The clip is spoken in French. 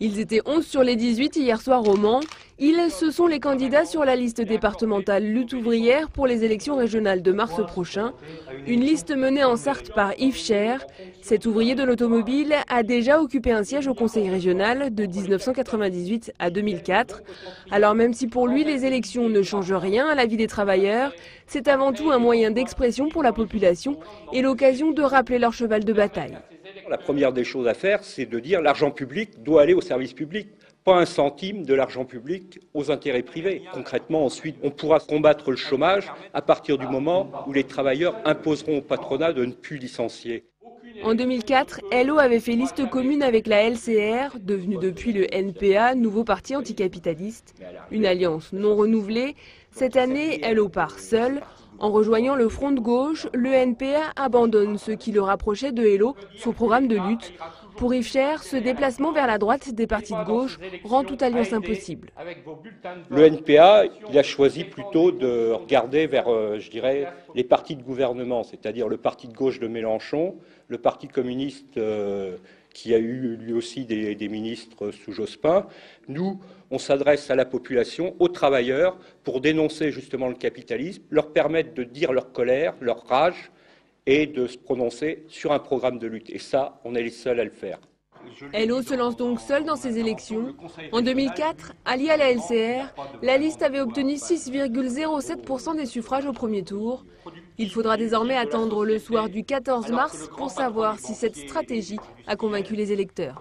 Ils étaient 11 sur les 18 hier soir au Mans. Ce sont les candidats sur la liste départementale Lutte ouvrière pour les élections régionales de mars prochain. Une liste menée en Sarthe par Yves Cher. Cet ouvrier de l'automobile a déjà occupé un siège au conseil régional de 1998 à 2004. Alors même si pour lui les élections ne changent rien à la vie des travailleurs, c'est avant tout un moyen d'expression pour la population et l'occasion de rappeler leur cheval de bataille. La première des choses à faire, c'est de dire que l'argent public doit aller au service public, pas un centime de l'argent public aux intérêts privés. Concrètement, ensuite, on pourra combattre le chômage à partir du moment où les travailleurs imposeront au patronat de ne plus licencier. En 2004, LO avait fait liste commune avec la LCR, devenue depuis le NPA, nouveau parti anticapitaliste. Une alliance non renouvelée. Cette année, LO part seul. En rejoignant le front de gauche, le NPA abandonne ce qui le rapprochait de LO, son programme de lutte. Pour Yves Cher, ce déplacement vers la droite des partis de gauche rend toute alliance impossible. Le NPA, il a choisi plutôt de regarder vers, les partis de gouvernement, c'est-à-dire le parti de gauche de Mélenchon, le parti communiste qui a eu lui aussi des ministres sous Jospin. Nous, on s'adresse à la population, aux travailleurs, pour dénoncer justement le capitalisme, leur permettre de dire leur colère, leur rage, et de se prononcer sur un programme de lutte. Et ça, on est les seuls à le faire. LO se lance donc seul dans ces élections. En 2004, allié à la LCR, la liste avait obtenu 6,07% des suffrages au premier tour. Il faudra désormais attendre le soir du 14 mars pour savoir si cette stratégie a convaincu les électeurs.